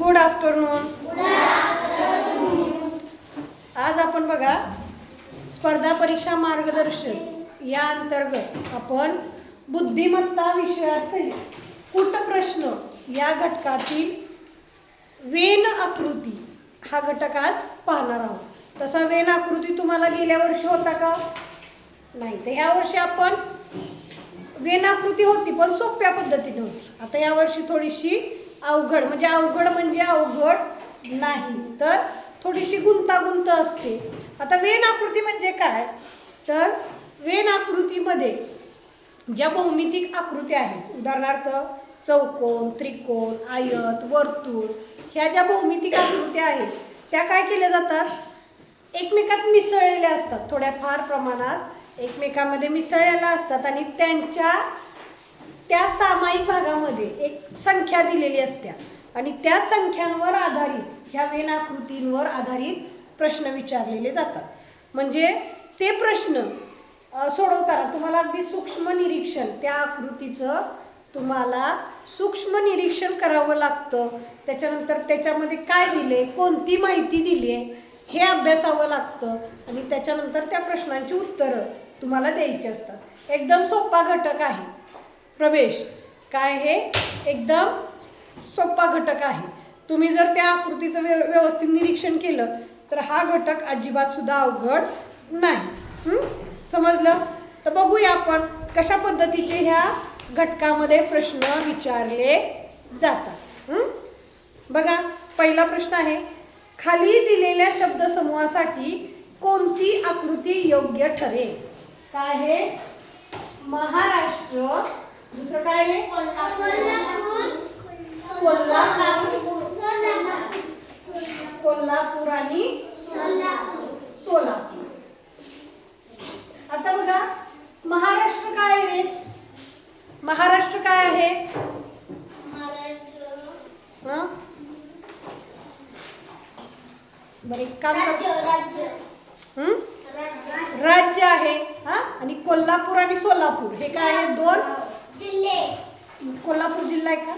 Good afternoon. आज आपण बघा स्पर्धा परीक्षा मार्गदर्शन या अंतर्गत आपण बुद्धिमत्ता विषयातील कूटप्रश्न या घटकातील वेन आकृती हा घटक आज पाहणार आहोत. तसा वेन आकृती तुम्हाला गेल्या वर्षी होता का? नाही. तर ह्या वर्षी आपण वेन आकृती होती पण सोप्या पद्धतीने होती. आता या वर्षी थोडीशी अवघड म्हणजे अवघड नाही तर थोडीशी गुंतागुंत असते. आता वेन आकृती म्हणजे काय? तर वेन आकृतीमध्ये ज्या भौमितिक आकृत्या आहेत, उदाहरणार्थ चौकोन, त्रिकोण, आयत, वर्तुळ, ह्या ज्या भौमितिक आकृत्या आहेत त्या काय केल्या जातात? एकमेकात मिसळलेल्या असतात. थोड्याफार प्रमाणात एकमेकांमध्ये मिसळलेल्या असतात आणि त्या सामायिक भागामध्ये एक संख्या दिलेली असते आणि त्या संख्यांवर आधारित ह्या वेन आकृतींवर आधारित प्रश्न विचारलेले जातात. म्हणजे ते प्रश्न सोडवताना तुम्हाला अगदी सूक्ष्म निरीक्षण त्या आकृतीचं तुम्हाला सूक्ष्म निरीक्षण करावं लागतं. त्याच्यानंतर त्याच्यामध्ये काय दिले, कोणती माहिती दिली आहे हे अभ्यासावं लागतं आणि त्याच्यानंतर त्या प्रश्नांची उत्तरं तुम्हाला द्यायची असतात. एकदम सोपा घटक आहे प्रवेश. काय हे एकदम सोपा घटक आहे. तुम्ही जर त्या आकृतीचं व्यवस्थित निरीक्षण केलं तर हा घटक अजिबात सुद्धा अवघड नाही. समजलं? तर बघूया आपण कशा पद्धतीचे ह्या घटकामध्ये प्रश्न विचारले जातात. बघा, पहिला प्रश्न आहे, खाली दिलेल्या शब्दसमूहासाठी कोणती आकृती योग्य ठरेल? काय आहे? महाराष्ट्र. दुसरं काय आहे? कोल्हापूर आणि सोलापूर. आता बघा, महाराष्ट्र काय आहे? महाराष्ट्र काय आहे? बरे काम राज्य आहे. हा, आणि कोल्हापूर आणि सोलापूर हे काय आहे? दोन जिल्हे. कोल्हापूर जिल्हा आहे का?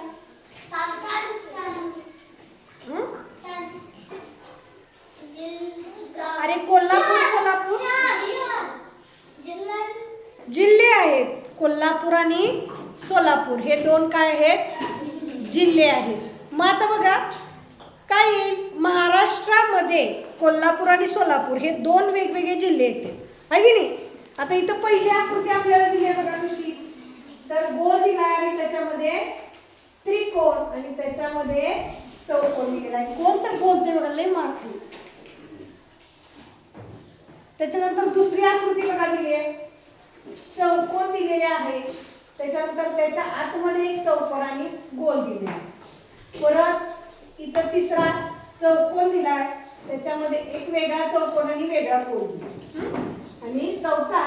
अरे कोल्हापूर सोलापूर जिल्हे आहेत. कोल्हापूर आणि सोलापूर हे दोन काय आहेत? जिल्हे आहेत. मग आता बघा काय येईल? महाराष्ट्रामध्ये कोल्हापूर आणि सोलापूर हे दोन वेगवेगळे जिल्हे येते आहे की नाही? आता इथं पहिली आकृती आपल्याला दिली आहे बघा कशी. तर गोल दिला आणि त्याच्यामध्ये त्रिकोण आणि त्याच्यामध्ये चौकोन दिलेला आहे. कोण तर बोलते बघा, लय मार्क. त्याच्यानंतर दुसरी आकृती बघा दिली आहे, चौकोन दिलेले आहे. त्याच्यानंतर त्याच्या आतमध्ये एक चौकोन आणि गोल दिले आहे. परत इथं तिसरा चौकोन दिलाय, त्याच्यामध्ये एक वेगळा चौकोन आणि वेगळा गोल दिला आणि चौथा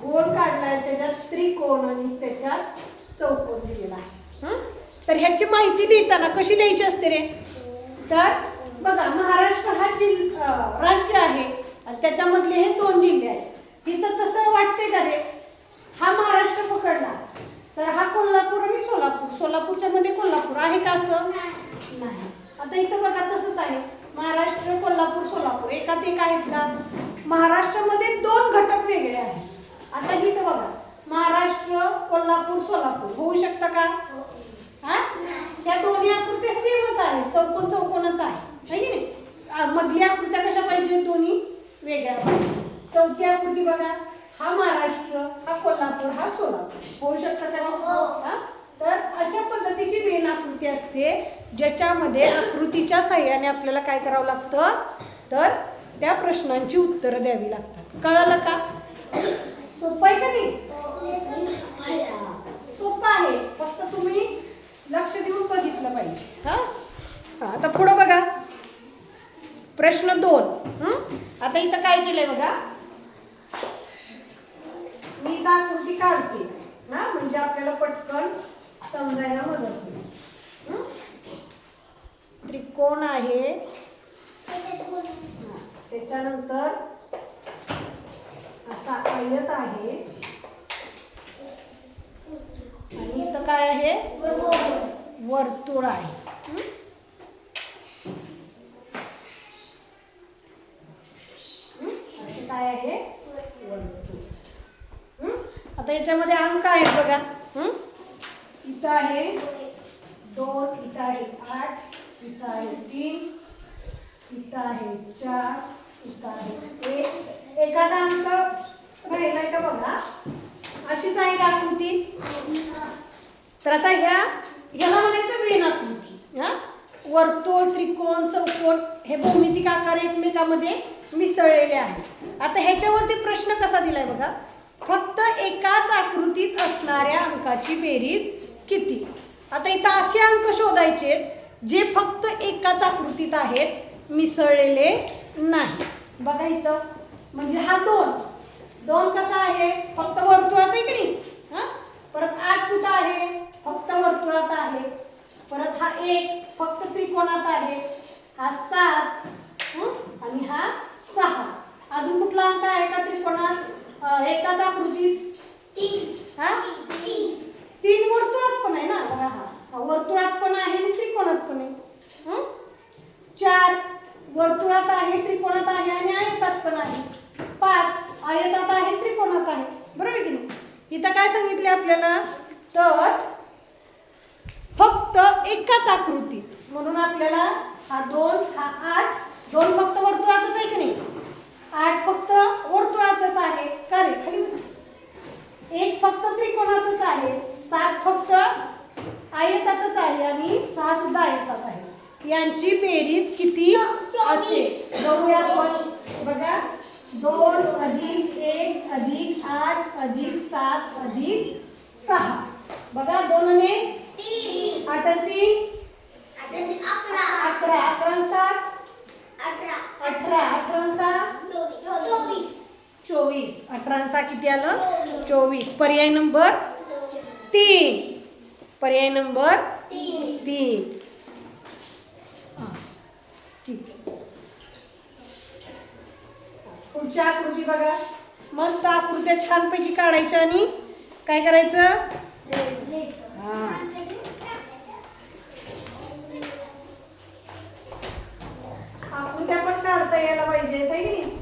गोल काढलाय, त्याच्यात त्रिकोण आणि त्याच्यात चौकोन दिलेला आहे. तर ह्याची माहिती लिहिताना कशी लिहायची असते रे? तर बघा, महाराष्ट्र हा राज्य आहे आणि त्याच्यामधले हे दोन जिल्हे आहेत. इथं तसं वाटते का रे? हा महाराष्ट्र पकडला तर हा कोल्हापूर आणि सोलापूर, सोलापूरच्या मध्ये कोल्हापूर आहे का? असं नाही. आता इथं बघा तसंच आहे, महाराष्ट्र, कोल्हापूर, सोलापूर एकात एक आहेत का? महाराष्ट्रामध्ये दोन घटक वेगळे आहेत. आता इथं बघा, महाराष्ट्र, कोल्हापूर, सोलापूर होऊ शकतं का? हा, या दोन्ही आकृत्या सेमच आहेत, चौकोन चौकोनच आहे की नाही? मधली आकृत्या कशा पाहिजे? दोन्ही वेगळ्या पाहिजे. चौथी आकृती बघा, हा महाराष्ट्र, हा कोल्हापूर, हा सोलापूर होऊ शकतं का? तर अशा पद्धतीची वेन आकृती असते ज्याच्यामध्ये आकृतीच्या साह्याने आपल्याला काय करावं लागतं? तर त्या प्रश्नांची उत्तरं द्यावी लागतात. कळलं का? सोपं आहे का नाही? सोपं आहे, फक्त तुम्ही लक्ष देऊन बघितलं पाहिजे. हा, आता पुढं बघा, प्रश्न 2. आता इथं काय केलंय बघा, मी इथं आकृती काढते ना, म्हणजे आपल्याला पटकन समजायला मदत होईल. त्रिकोण आहे, त्याच्यानंतर असा आयत आहे आणि इथं काय आहे? वर्तुळ आहे. आता याच्यामध्ये अंक आहेत बघा. इथं आहे 2, इथं आहे 8, इथं आहे 3, इथं आहे 4, इथं आहे 1. एखादा अंक राहिलाय का बघा. अशीच आहे आकृती. तर आता ह्याला म्हणायचं वेन आकृती. वर्तुळ, त्रिकोण, चौकोन हे भौमितिक आकार एकमेकांमध्ये मिसळलेले आहेत. आता ह्याच्यावरती प्रश्न कसा दिलाय बघा. फक्त एकाच आकृतीत असणाऱ्या अंकाची बेरीज किती. आता इथं असे अंक शोधायचे जे फक्त एकाच आकृतीत आहेत, मिसळलेले नाही. बघा इथं म्हणजे हा 2 कसा आहे, फक्त वर्तुळात आहे की नाही. परत 8 कुठं आहे, फक्त वर्तुळात आहे. परत हा 1 फक्त त्रिकोणात आहे. हा 7 आणि हा 6. अजून कुठला अंक आहे का त्रिकोणात एकाच आकृतीत? 3 वर्तुळात पण आहे ना. बघा हा वर्तुळात पण आहे आणि त्रिकोणात पण आहे. 4 वर्तुळात आहे, त्रिकोणात आहे आणि आयतात पण आहे. 5 आयतात आहे, त्रिकोणात आहे. बरोबर की नाही. इथं काय सांगितले आपल्याला, तर फक्त एकाच आकृतीत. म्हणून आपल्याला हा 2, हा 8, 2 फक्त वर्तुळातच आहे की नाही. 8 फक्त वर्तुळातच आहे. का रे खाली बस. 1 फक्त त्रिकोणातच आहे. 7 फक्त आयतातच आहे आणि 6 सुद्धा आयतात आहे. यांची बेरीज किती असेल बघूया आपण. बघा 2 + 1 + 8 + 7 + 6. बघा 2 ने 3, 8 आणि 3 11, 11 आणि 7 18, 18 आणि 7 24. 18 आणि 6 किती आलं? 24. पर्याय नंबर 3. पर्याय नंबर 3. ठीक आहे. पुढच्या आकृती बघा. मस्त आकृत्या छानपैकी काढायच्या आणि काय करायचं, आकृत्या पण काढता यायला पाहिजे की नाही.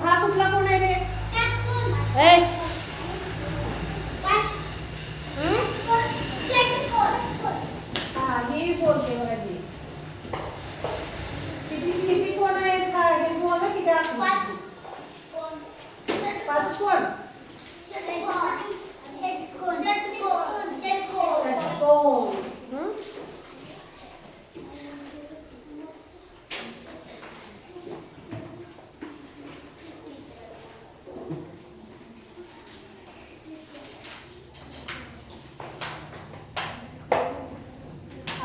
हा कुठला कोण आहे रे. ही बोलते बघा. किती कोण आहेत. हे बोल किती 5 कोण.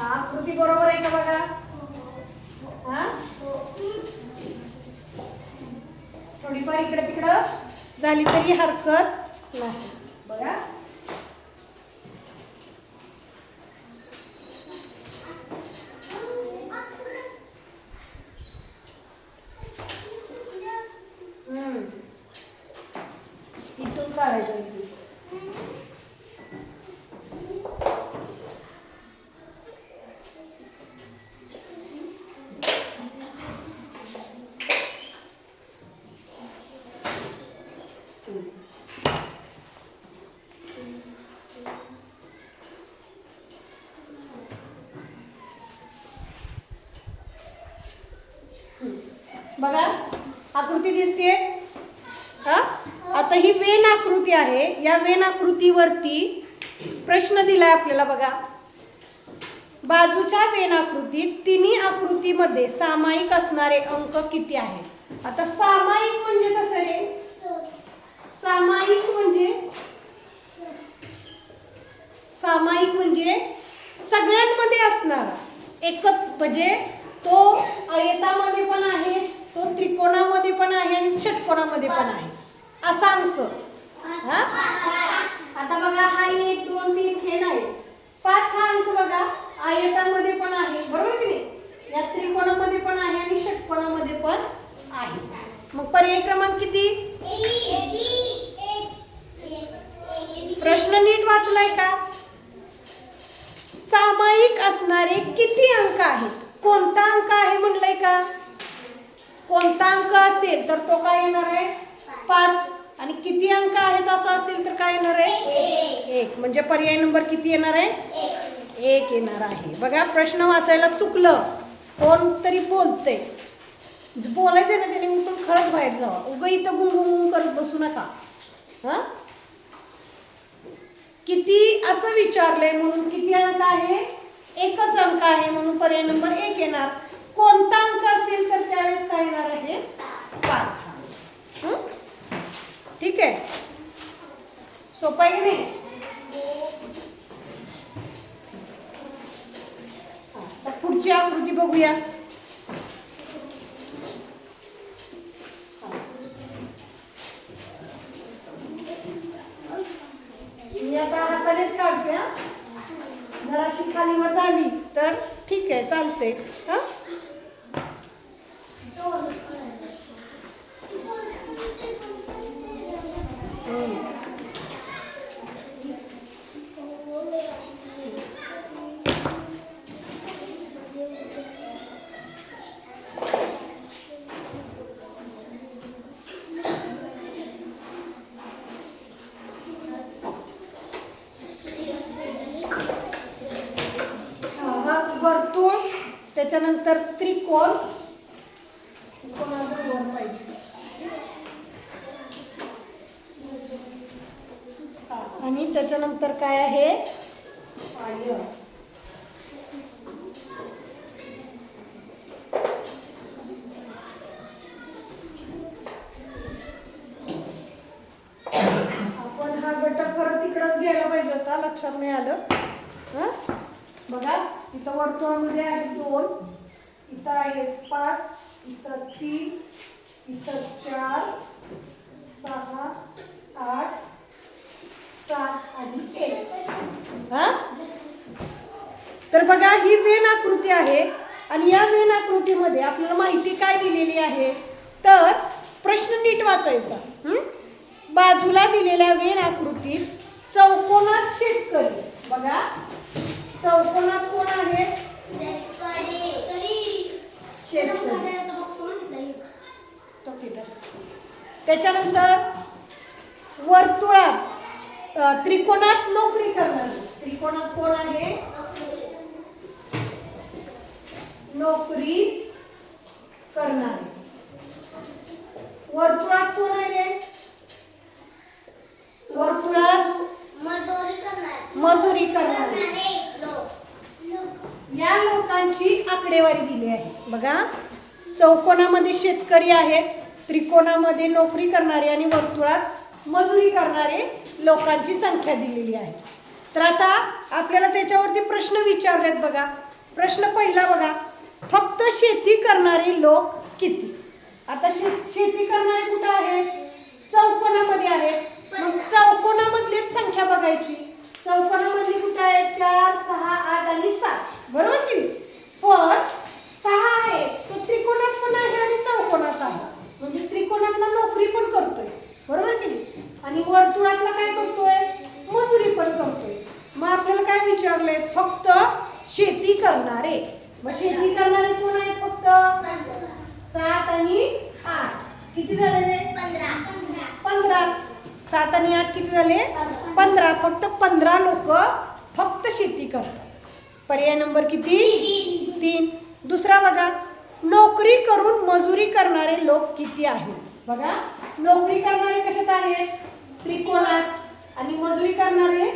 आकृती बरोबर आहे का बघा. थोडीफार इकडे तिकडं झाली तरी हरकत नाही. बघा इथून काढायचं. बघा आकृती दिसते. आता ही वेन आकृती आहे. या वेन आकृतीवरती प्रश्न दिलाय आपल्याला. बघा बाजूच्या वेन आकृतीत तिन्ही आकृतीमध्ये सामायिक असणारे अंक किती आहेत. आता सामायिक म्हणजे कसं आहे. सामायिक म्हणजे सगळ्यांमध्ये असणारा एकच. म्हणजे तो आयतामध्ये पण आहे, तो त्रिकोणामध्ये पण आहे आणि षटकोनामध्ये पण आहे असा अंक. आता बघा हा 1 2 3 हे नाही. 5 हा अंक बघा आयतामध्ये पण आहे. बरोबर की नाही. या त्रिकोणामध्ये पण आहे आणि षटकोनामध्ये पण आहे. मग पर्याय क्रमांक किती. प्रश्न नीट वाचलाय का. सामायिक असणारे किती अंक आहेत. कोणता अंक आहे म्हणलंय का. कोणता अंक असेल तर तो काय येणार आहे 5 आणि किती अंक आहेत असं असेल तर काय येणार आहे 1. म्हणजे पर्याय नंबर किती येणार आहे 1 येणार आहे. बघा प्रश्न वाचायला चुकलं कोणतरी बोलतंय बोलायचं ना त्याने उठून खरंच बाहेर जावा उगा इथं गुंगुंगुंग करत बसू नका. हा किती असं विचारलंय म्हणून किती अंक आहे 1च अंक आहे म्हणून पर्याय नंबर 1 येणार. कोणता अंक असेल तर त्यावेळेस काय येणार आहे 5. ठीक आहे सोपं आहे की नाही. पुढची आकृती बघूया. मी आता हातानेच काढते जराशी खालीवर झाली तर ठीक आहे चालते. हा वर्तुळ त्याच्यानंतर त्रिकोण आणि त्याच्यानंतर काय आहे आपण हा घटक परत तिकडच घ्यायला पाहिजे होता लक्षात नाही आलं. बघा इथं वर्तुळामध्ये आहे 2 इथं आहे 5 इथं 3 इथं 4 6 8 7 आणि 1. तर बघा ही वेन आकृती आहे आणि या वेन आकृतीमध्ये आपल्याला माहिती काय दिलेली आहे तर प्रश्न नीट वाचायचा. बाजूला दिलेल्या वेन आकृतीत चौकोनात शेतकरी बघा चौकोनात कोण आहे त्याच्यानंतर वर्तुळात त्रिकोणात नोकरी करणारी त्रिकोणात कोण आहे नोकरी करणारे. वर्तुळात कोण आहे रे वर्तुळात मजुरी करणारे या लोकांची आकडेवारी दिली आहे. बघा चौकोनामध्ये शेतकरी आहेत त्रिकोणामध्ये नोकरी करणारे आणि वर्तुळात मजुरी करणारे लोकांची संख्या दिलेली आहे. तर आता आपल्याला त्याच्यावरती प्रश्न विचारलेत. बघा प्रश्न पहिला बघा फक्त शेती करणारे लोक किती. आता शेती करणारे कुठे आहेत चौकोनामध्ये आहेत. मग चौकोनामधलीच संख्या बघायची. चौकोनामधली कुठे आहे 4 6 8 आणि 7 बरोबर की. पण 6 आहे तो त्रिकोणात पण आहे आणि चौकोनात आहे म्हणजे त्रिकोणातला नोकरी पण करतोय बरोबर की नाही आणि वर्तुळातला काय करतोय मजुरी पण करतोय. मग आपल्याला काय विचारलंय फक्त शेती करणारे. मग शेती करणारे कोण आहेत फक्त 7 आणि 8 किती झाले रे 15. 7 आणि 8 किती झाले 15. फक्त 15 लोक फक्त शेती करतात. पर्याय नंबर किती 3. दुसरा बघा नोकरी करून मजुरी करणारे लोक किती आहेत. बघा नोकरी करणारे कशात आहेत त्रिकोणात आणि मजुरी करणारे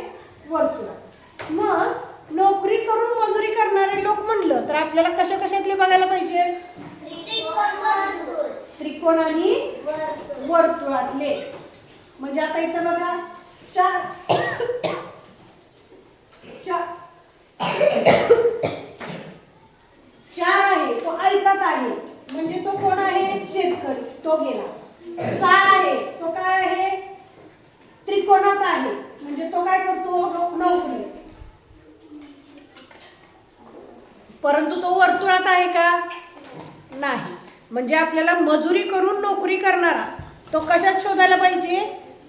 वर्तुळात. मग नोकरी करून मजुरी करणारे लोक म्हणलं तर आपल्याला कशा कशातले बघायला पाहिजे त्रिकोण आणि वर्तुळातले. म्हणजे आता इथं बघा 4 आहे तो आयतात आहे म्हणजे तो कोण आहे शेतकरी तो गेला. 6 आहे तो काय आहे त्रिकोणात आहे म्हणजे तो काय करतो नोकरी. परंतु तो वर्तुळात आहे का नाही. म्हणजे आपल्याला मजुरी करून नोकरी करणारा तो कशात शोधायला पाहिजे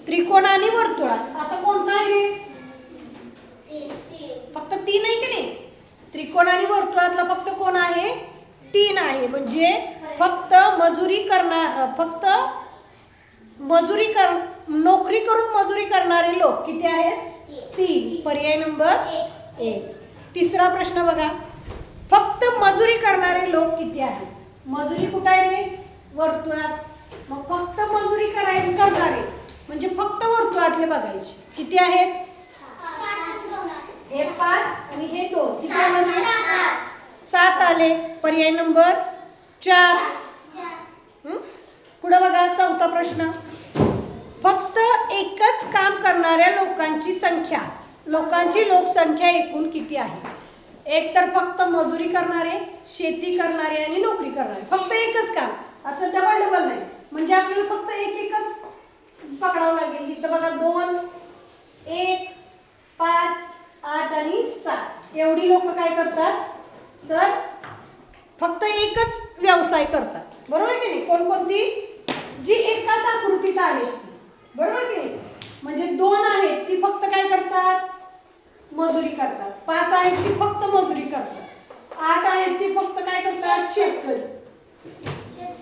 त्रिकोण आणि वर्तुळात. असं कोणता आहे फक्त 3 आहे की नाही. त्रिकोण आणि वर्तुळातला फक्त कोण आहे 3 आहे म्हणजे फक्त नोकरी करून मजुरी करणारे लोक किती आहेत? 3. पर्याय नंबर 1. तिसरा प्रश्न बघा, फक्त मजुरी करणारे लोक किती आहेत? मजुरी कुठे आहे रे? वर्तुळात. मग फक्त मजुरी करणारे म्हणजे फक्त वर्तुळातले बघायचे किती आहेत? हे 5 आणि हे 2 किती आले? 7 आले. पर्याय नंबर 4. पुढे बघा, चौथा प्रश्न, फक्त एकच काम करणाऱ्या लोकांची लोकसंख्या एकूण किती आहे? एक तर फक्त मजुरी करणारे, शेती करणारे आणि नोकरी करणारे, फक्त एकच काम, असं डबल नाही. म्हणजे आपल्याला फक्त एकच पकडावं लागेल. इथं बघा 2, 1, 5, 8 आणि 7 एवढी लोक काय करतात? तर फक्त एकच व्यवसाय करतात. बरोबर की नाही? कोणकोणती? जी एकाच आकृतीत आहेत, बरोबर की नाही? म्हणजे 2 आहेत ती फक्त काय करतात? मजुरी करतात. 5 आहेत ती फक्त मजुरी करतात. 8 आहेत ती फक्त काय करतात? शेतकरी.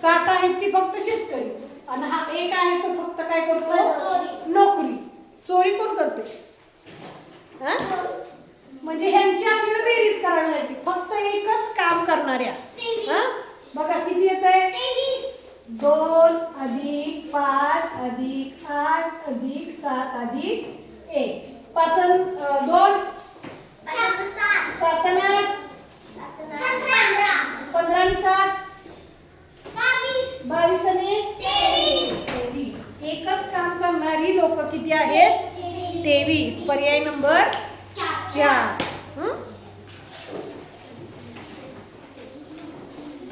7 आहेत ती फक्त शेतकरी. आणि हा 1 आहे तो फक्त काय करतो? नोकरी. चोरी कोण करते? म्हणजे ह्यांची आपल्याला बेरीज करावी लागते. फक्त एकच काम करणाऱ्या बघा किती येत आहे? 2 अधिक 5 अधिक 8 अधिक 7 अधिक 1. 5 2 7 आणि 8 15 आणि 7 22 आणि 23. एकच काम करणारी लोक किती आहेत? 23. पर्याय नंबर 4.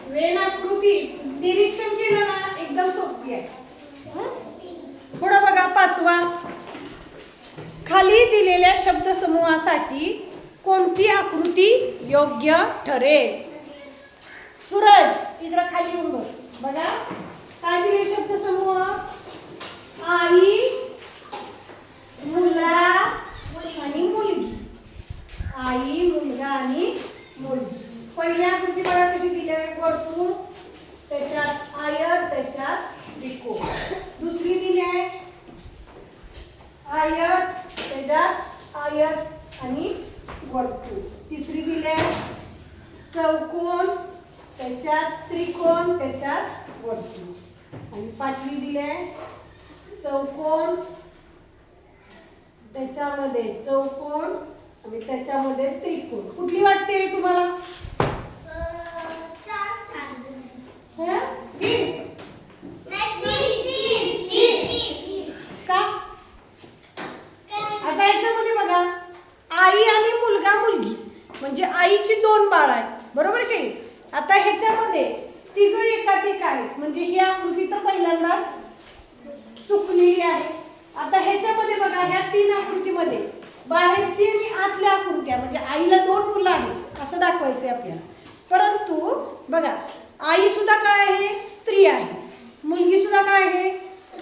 वेन आकृती निरीक्षण केलं ना एकदम सोपी आहे. पुढे बघा 5वा, खाली दिलेल्या शब्दसमूहासाठी कोणती आकृती योग्य ठरेल? सूरज इकडे खाली येऊन बस. बघा काय दिले शब्दसमूह? आई, मुलगा आणि मुलगी. आई, मुलगा आणि मुलगी. पहिली आकृती बघा कशी दिली आहे? वर्तुळ, त्याच्यात आयत, त्याच्यात त्रिकोण. दुसरी दिली आहे आयत, त्याच्यात आयत आणि वर्तुळ. तिसरी दिली आहे चौकोन, त्याच्यात त्रिकोण, त्याच्यात वर्तुळ. आणि 5वी दिली आहे चौकोन, त्याच्यामध्ये चौकोन आणि त्याच्यामध्ये त्रिकोण. कुठली वाटते रे तुम्हाला? का? आता याच्यामध्ये बघा आई आणि मुलगा मुलगी म्हणजे आईची 2 बाळ आहेत, बरोबर की? आता ह्याच्यामध्ये तिघं एकात एक आहेत म्हणजे ही आकृती तर पहिल्यांदाच चुकलेली आहे. आता ह्याच्यामध्ये बघा ह्या 3 आकृतीमध्ये बाहेरची आणि आतल्या आकृत्या म्हणजे आईला 2 मुलं आहेत असं दाखवायचंय आपल्याला. परंतु बघा आई सुद्धा काय आहे? स्त्री आहे. मुलगी सुद्धा काय आहे?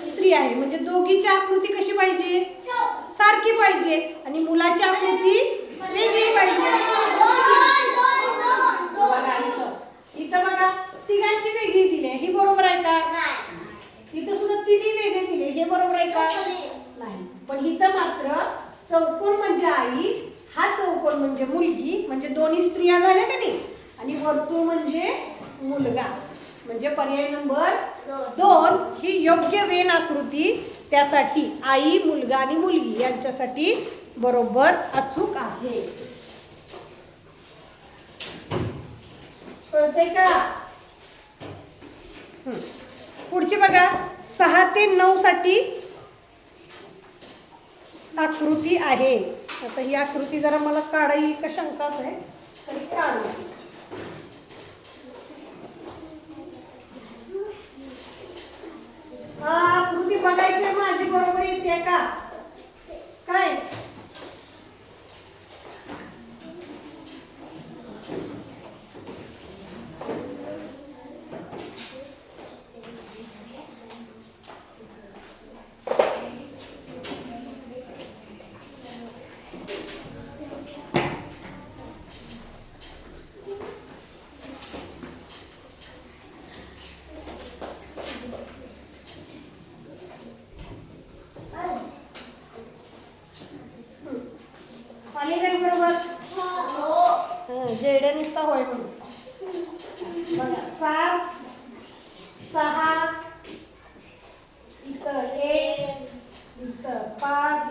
स्त्री आहे. म्हणजे दोघीची आकृती कशी पाहिजे? सारखी पाहिजे. आणि मुलाची आकृती वेगळी पाहिजे. इथं बघा तिघांची वेगळी दिली आहे, ही बरोबर आहे का? इथं सुद्धा तिन्ही वेगळे दिले, हे बरोबर आहे का? नाही. पण इथं मात्र चौकोन म्हणजे आई, हा चौकोन म्हणजे मुलगी, म्हणजे दोन्ही स्त्रिया झाल्या का नाही? आणि वर्तुळ म्हणजे मुलगा. म्हणजे पर्याय नंबर 2 ही योग्य वेन आकृती त्यासाठी आई, मुलगा आणि मुलगी यांच्यासाठी बरोबर अचूक आहे. कळतंय का? पुढची बघा 6 ते 9 साठी आकृती आहे. आता ही आकृती जरा मला काढा येईल का शंकाच आहे, तरी काढू. आकृती बघायची माझी बरोबर येते का? काय होय म्हणून बघा 7 6 इथं 1 इथं 5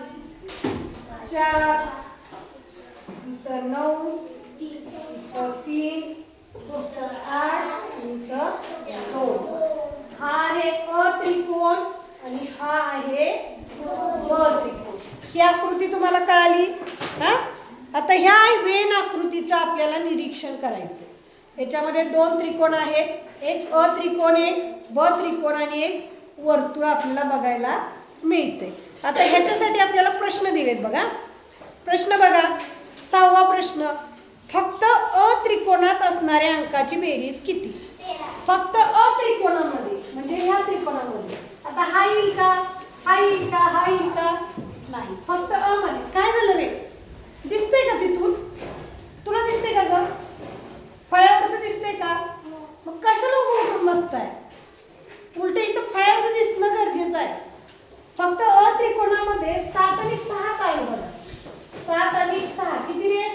4 इथं 9 इथं 3 इथं 8 इथं 2. हा आहे अत्रिकोण आणि हा आहे त्रिकोण. ही आकृती तुम्हाला कळाली हा. आता ह्या वेन आकृतीचं आपल्याला निरीक्षण करायचं. याच्यामध्ये 2 त्रिकोण आहेत, एक अत्रिकोण एक ब त्रिकोण आणि एक वर्तुळ आपल्याला बघायला मिळते. आता ह्याच्यासाठी आपल्याला प्रश्न दिलेत बघा. प्रश्न बघा 6वा प्रश्न. फक्त अत्रिकोणात असणाऱ्या अंकाची बेरीज किती? फक्त अत्रिकोणामध्ये म्हणजे ह्या त्रिकोणामध्ये. आता हा येईल का, हा येईल का, हा येईल का? नाही, फक्त अ मध्ये. काय झालं रे, दिसतंय का तिथून? तुला दिसतंय का ग? फळ्यावरचं दिसतंय का? मग कशाला उभं बसताय? उलट इथं फळ्यावरचं दिसणं गरजेचं आहे. फक्त अत्रिकोणामध्ये 7 आणि 6 काय बघा. 7 आणि 6 किती रे?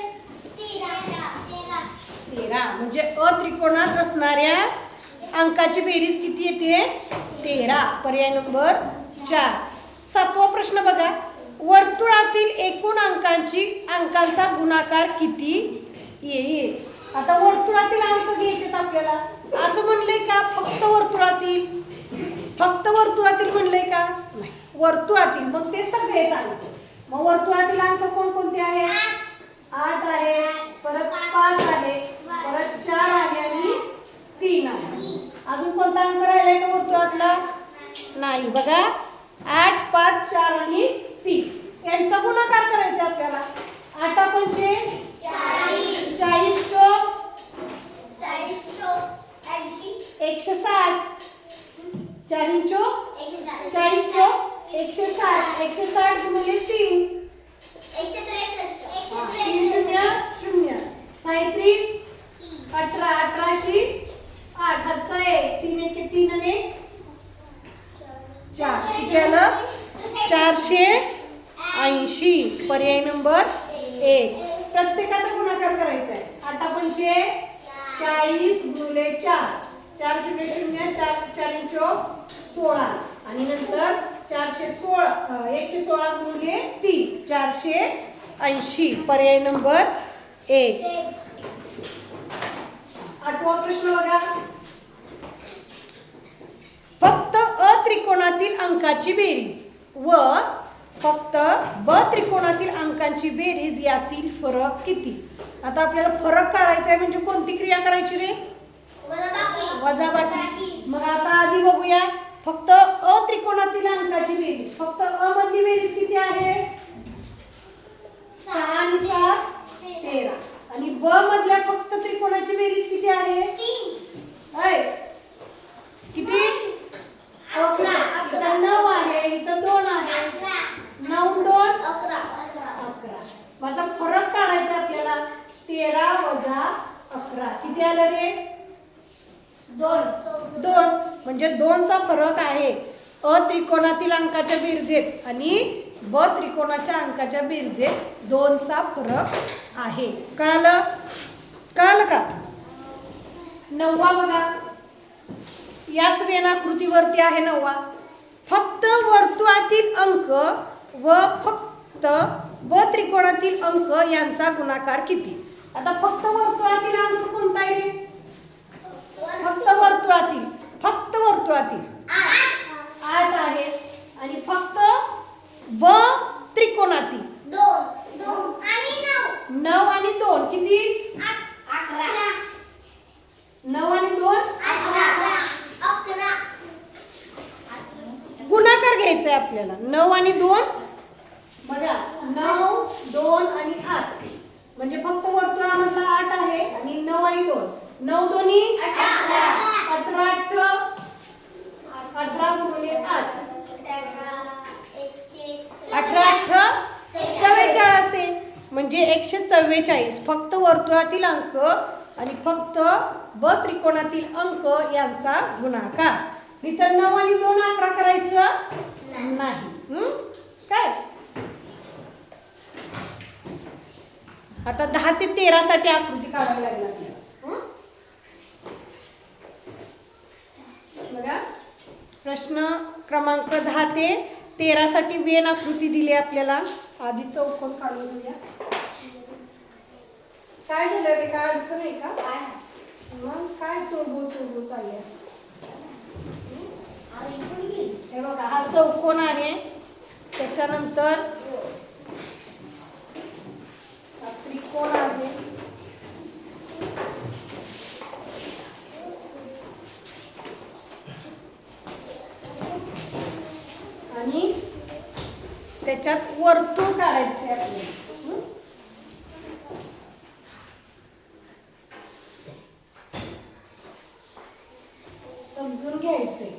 13. म्हणजे अत्रिकोणात असणाऱ्या अंकाची बेरीज किती येते? 13. पर्याय नंबर 4. 7वा प्रश्न बघा. वर्तुळातील एकूण अंकांचा गुणाकार किती येईल? आता वर्तुळातील अंक घ्यायचे आपल्याला. असं म्हणलंय का फक्त वर्तुळातील? फक्त वर्तुळातील म्हणलंय का? नाही, वर्तुळातील. मग ते सगळेच अंक. मग वर्तुळातील अंक कोणकोणते आहेत? 8 आहे, परत 5 आहे, परत 4 आहे आणि 3 आहे. अजून कोणता अंक राहिलाय का वर्तुळातला? नाही. बघा 8 5 4 आणि 3 यांचा गुणाकार करायचा आपल्याला. 8 पंचे 40 चोक 160 40 चोक 40 चोक 160 160 गुणिले 3 3 0 0 37 18 18 8 हातचा 1 3 1 3 आणि 4 किती आलं? 480. पर्याय नंबर 1. प्रत्येकाचा गुणाकार करायचा आहे. 8 पंचे 40 गुणिले 4 4 0 0 4 4 चोक 16 आणि नंतर 416 116 गुणिले 3 480. पर्याय नंबर 1. 8वा प्रश्न बघा. फक्त अत्रिकोणातील अंकाची बेरीज व फक्त ब त्रिकोणातील अंकांची बेरीज यातील फरक किती? आता आपल्याला फरक काढायचा आहे म्हणजे कोणती क्रिया करायची रे? वजाबाकी. मग आता आधी बघूया फक्त अत्रिकोणातील अंकाची बेरीज. फक्त अ मधली बेरीज किती आहे? 6 आणि 7 13. आणि ब मधल्या फक्त त्रिकोणाची बेरीज किती आहे? 3. किती? 11. इथं 9 आहे, इथं 2 आहे. 9 2 11. मग आता फरक काढायचा आपल्याला. 13 वजा 11 किती आलं रे? 2. म्हणजे 2चा फरक आहे अत्रिकोणातील अंकाच्या बेरजेत आणि ब त्रिकोणाच्या अंकाच्या बेरजेत 2चा फरक आहे. कळालं? कळालं का? 9वा बघा. याच वेनाकृतीवरती आहे 9वा. फक्त वर्तुळातील अंक व फक्त ब त्रिकोणातील अंक यांचा गुणाकार किती? आता फक्त वर्तुळातील अंक कोणता आहे रे? फक्त वर्तुळातील 8 आहे आणि फक्त ब त्रिकोणातील 9 आणि 2 किती? 11. 9 आणि 2 11. गुणाकार घ्यायचा आहे आपल्याला. 9 आणि 2 बघा 9 2 आणि 8 म्हणजे फक्त वर्तुळामधला 8 आहे आणि 9 आणि 2 9 दोन्ही 18 18 18 गुणिले 8 18 44 म्हणजे 144. फक्त वर्तुळातील अंक आणि फक्त ब त्रिकोणातील अंक यांचा गुणाकार. इथं 9 आणि 2 11 करायचं नाही. काय आता 10 ते 13 साठी आकृती काढावी लागली आपल्याला. ते 13 साठी वेन आकृती दिली आपल्याला. आधी चौकोन काढून घेऊया. काय झालं रे, काय अडचण आहे का? मग काय चोरबो चालले. हे बघा हा चौकोन आहे, त्याच्यानंतर त्रिकोण आहे, आणि त्याच्यात वर्तुळ काढायचे आपल्याला. समजून घ्यायचंय.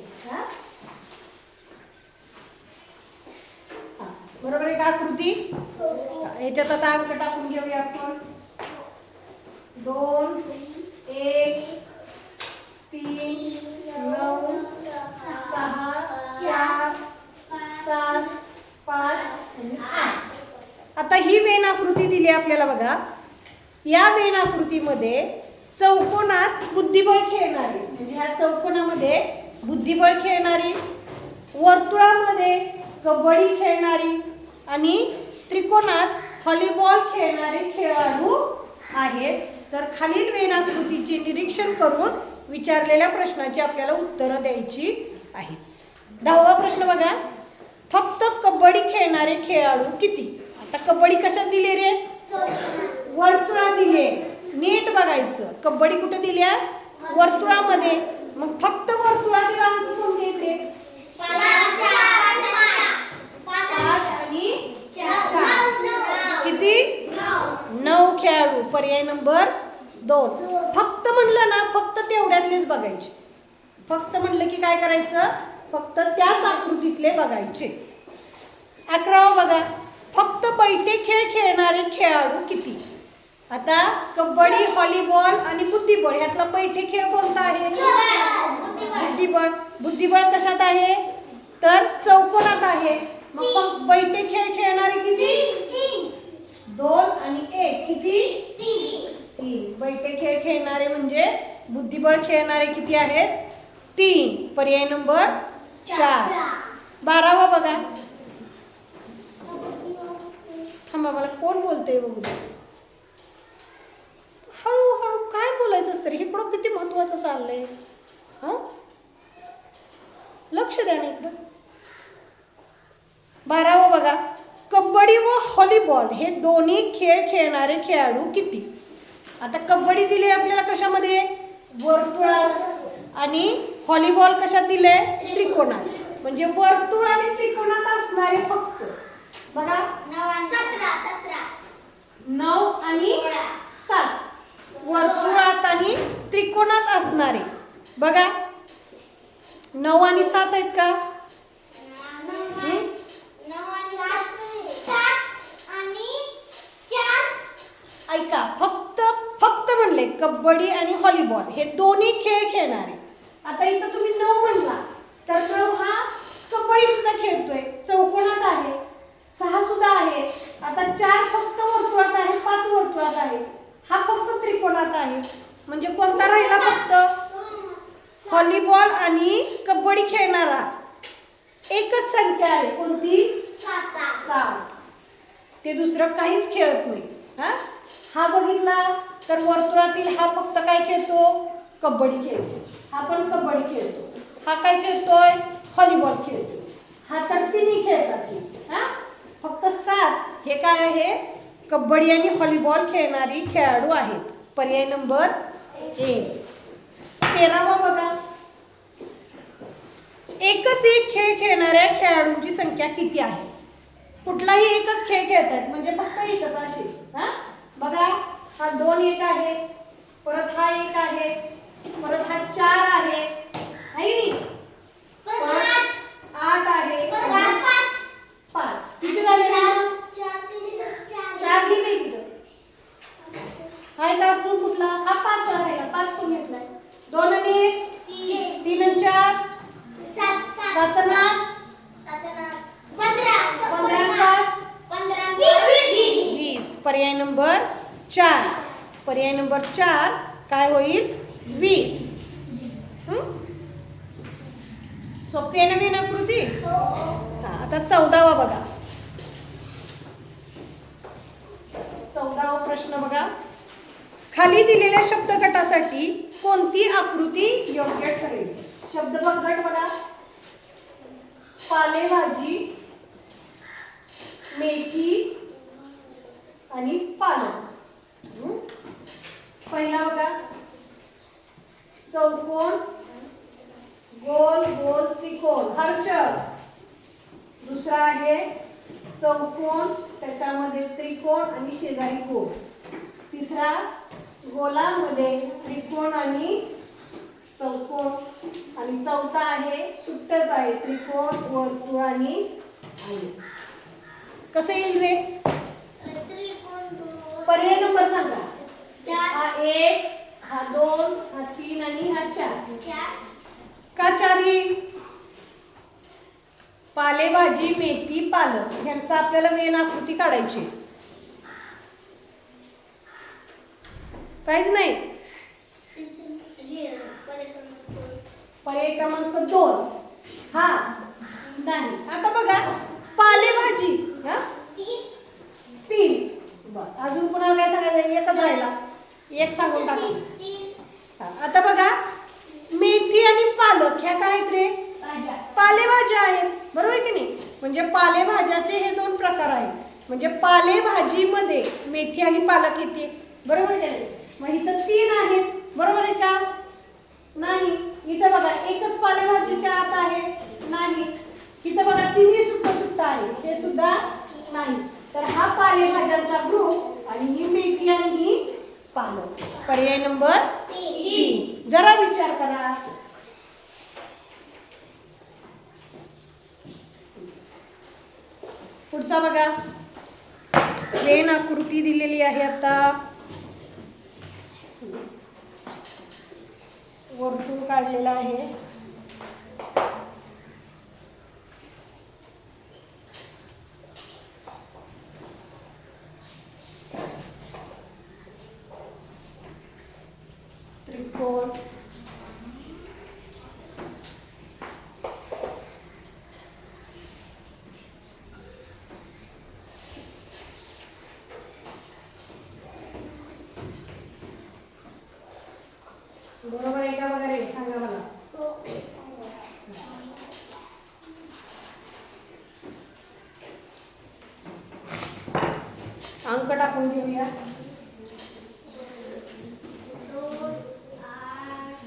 बरोबर आहे का आकृती? याच्यात आता अंक टाकून घेऊया आपण. 2 1 3 9 6 4 7 5 8. आता ही वेन आकृती दिली आपल्याला बघा. या वेन आकृतीमध्ये चौकोनात बुद्धिबळ खेळणारी, म्हणजे ह्या चौकोनामध्ये बुद्धिबळ खेळणारी, वर्तुळामध्ये कबड्डी खेळणारी आणि त्रिकोणात व्हॉलीबॉल खेळणारे खेळाडू आहेत. तर खालील वेन आकृतीचे निरीक्षण करून विचारलेल्या प्रश्नाची आपल्याला उत्तरं द्यायची आहेत. 10वा प्रश्न बघा. फक्त कबड्डी खेळणारे खेळाडू किती? आता कबड्डी कशात दिली रे? वर्तुळात दिले. नीट बघायचं. कबड्डी कुठे दिल्या? वर्तुळामध्ये. मग फक्त वर्तुळातील अंक कोणते येते? 5 आणि 4. किती? 9 खेळाडू. पर्याय नंबर 2. फक्त म्हणलं ना, फक्त तेवढ्यातलेच बघायचे. फक्त म्हणलं की काय करायचं? फक्त त्याच आकृतीतले बघायचे. 11वा बघा. फक्त बैठे खेळ खेळणारे खेळाडू किती? आता कबड्डी, व्हॉलीबॉल आणि बुद्धिबळ ह्यातला बैठे खेळ कोणता आहे? बुद्धिबळ. बुद्धिबळ कशात आहे? तर चौकोनात आहे. मग बैठे खेळ खेळणारे किती? 2 आणि 1. किती? 3. बैठे खेळ खेळणारे म्हणजे बुद्धिबळ खेळणारे किती आहेत? 3. पर्याय नंबर 4. 12वा बघा. थांबा, मला कोण बोलतंय बघू. हळूहळू काय बोलायचं असतं रे, इकडं किती महत्वाचं चाललंय. लक्ष द्या ना इकडं. 12वा बघा. कबड्डी व व्हॉलीबॉल हे दोन्ही खेळ खेळणारे खेळाडू किती? आता कबड्डी दिली आपल्याला कशामध्ये? वर्तुळात. आणि व्हॉलीबॉल कशात दिले? त्रिकोणात. म्हणजे वर्तुळ आणि त्रिकोणात असणारे फक्त बघा 9 आणि 7. वर्तुळात आणि त्रिकोणात असणारे बघा 9 आणि 7 आहेत का? ऐका, फक्त म्हणले कबड्डी आणि व्हॉलीबॉल हे दोन्ही खेळ खेळणारे. आता इथं तुम्ही 9 म्हणला तर 9 हा कबड्डी सुद्धा खेळतोय, चौकोनात आहे. 6 सुद्धा आहे. आता 4 फक्त वर्तुळात आहे, 5 वर्तुळात आहे, हा फक्त त्रिकोणात आहे. म्हणजे कोणता राहिला? फक्त व्हॉलीबॉल आणि कबड्डी खेळणारा एकच संख्या आहे. कोणती? 7. ते दुसरं काहीच खेळत नाही. हा बघितला तर वर्तुळातील हा फक्त काय खेळतो? कबड्डी खेळतो. हा पण कबड्डी खेळतो. हा काय खेळतोय? व्हॉलीबॉल खेळतो. हा तर तिन्ही खेळतात. फक्त 7 हे काय आहे? कबड्डी आणि व्हॉलीबॉल खेळणारी खेळाडू आहेत. पर्याय नंबर 1. 13वा बघा. एकच एक खेळ खेळणाऱ्या खेळाडूंची संख्या किती आहे? कुठलाही एकच खेळ खेळतात म्हणजे फक्त एकच असे. बघा हा 2 1 आहे, परत हा 1 आहे, परत हा 4 आहे, परत 8 आहे, 5. किती झाले? 4 लिहिले इकडं. हा इथं अजून कुठला? हा 5 राहिला. 5 कोण घेतलाय? 2 आणि 1 3 आणि 4 7 आणि 8 15 आणि 5 20. पर्याय नंबर 4. पर्याय नंबर 4 काय होईल? 20. सोपी आहे नवीन आकृती. आता 14वा बघा. 14वा प्रश्न बघा. खाली दिलेल्या शब्दगटासाठी कोणती आकृती योग्य ठरेल? शब्दगट बघा. पालेभाजी, मेथी आणि पालक. पहिला बघा चौकोन, गोल गोल त्रिकोण. हर्ष. दुसरा आहे चौकोन, त्याच्यामध्ये त्रिकोण आणि शेजारी गोल. तिसरा गोलामध्ये त्रिकोण आणि चौकोन. आणि चौथा आहे सुट्टच आहे, त्रिकोण, वर्तुळ आणि आयत. कसं येईल रे? पर्याय नंबर सांगा. हा 1, हा 2, हा 3 आणि हा 4. का 4 येईल? पालेभाजी, मेथी, पालक यांचा आपल्याला वेन आकृती काढायची. काहीच नाही. पर्याय क्रमांक 2 हा नाही. आता बघा पालेभाजी 3. बर, अजून कुणाला काय सांगायचं? एकच राहिला, एक सांगून टाका. आता बघा मेथी आणि पालक ह्या काय आहेत रे? पालेभाज्या आहेत, बरोबर आहे की नाही? म्हणजे पालेभाज्याचे हे 2 प्रकार आहेत. म्हणजे पालेभाजीमध्ये मेथी आणि पालक येते, बरोबर आहे की? मग इथं 3 आहेत, बरोबर आहे का? नाही. इथं बघा एकच पालेभाजीच्या आत आहे, नाही. इथं बघा तिन्ही सुट्ट आहे, हे सुद्धा नाही. तर हा पालेभाज्यांचा ग्रुप आणि ही मेथी आणि ही पालक. पर्याय नंबर 3. जरा विचार करा. पुढचा बघा. वेन आकृती दिलेली आहे. आता वर्तुळ काढलेला आहे. त्रिकोण, बरोबर आहे का? बघा रे, सांगा मला. अंक टाकून घेऊया. 2, 8,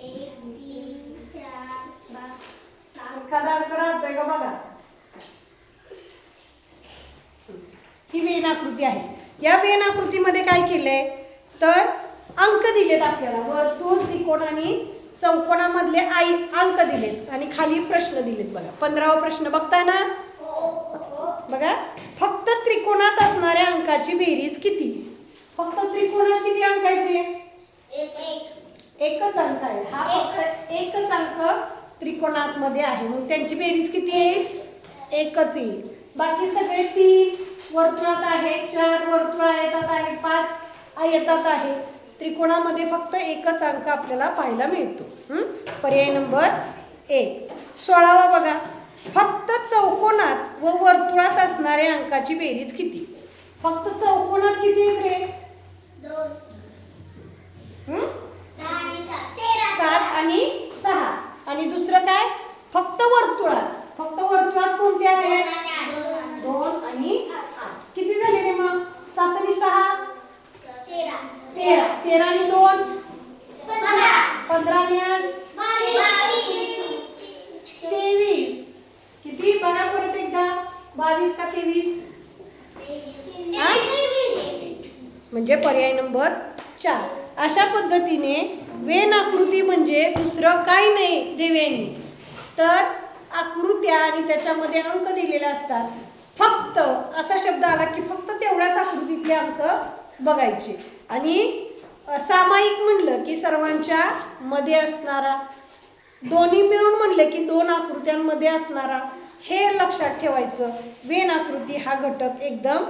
1, 3, 4, 5. एखादा अंक राहतोय का बघा. ही वेन आकृती आहे. या वेन आकृतीमध्ये काय केलंय तर अंक दिलेत आपल्याला. वर्तुळ, त्रिकोण आणि चौकोनामधले अंक दिलेत आणि खाली प्रश्न दिलेत बघा. 15वा प्रश्न बघताय ना? बघा. फक्त त्रिकोणात असणाऱ्या अंकाची बेरीज किती? फक्त त्रिकोणात किती अंक आहेत रे? एकच अंक आहे. हा फक्त एकच अंक त्रिकोणात मध्ये आहे, मग त्यांची बेरीज किती येईल? एकच येईल. बाकी सगळे 3 वर्तुळात आहे, 4 वर्तुळ आयतात आहे, 5 आयतात आहे. त्रिकोणामध्ये फक्त एकच अंक आपल्याला पाहायला मिळतो. पर्याय नंबर 1. 16वा बघा. फक्त चौकोनात व वर्तुळात असणाऱ्या अंकाची बेरीज किती? फक्त चौकोनात किती आहेत रे? 2, 7 आणि 6. आणि दुसरं काय? फक्त वर्तुळात. फक्त वर्तुळात कोणते आहेत? 2 आणि 8. किती झाले रे मग? 7 आणि 6 13. 13 आणि 2 15 आणि 8 23. किती? बघा परत एकदा. 22 का 23? म्हणजे पर्याय नंबर 4. अशा पद्धतीने वेन आकृती म्हणजे दुसरं काही नाही देव्यांनी, तर आकृत्या आणि त्याच्यामध्ये अंक दिलेले असतात. फक्त असा शब्द आला की फक्त तेवढ्याच आकृतीतले अंक बघायचे. आणि सामायिक म्हणलं की सर्वांच्या मध्ये असणारा, दोन्ही मिळून म्हणलं की 2 आकृत्यांमध्ये असणारा, हे लक्षात ठेवायचं. वेन आकृती हा घटक एकदम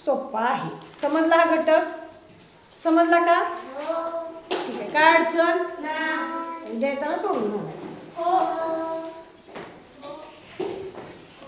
सोपा आहे. समजला हा घटक? समजला का? ठीक आहे. काय अडचण? देताना सोडून.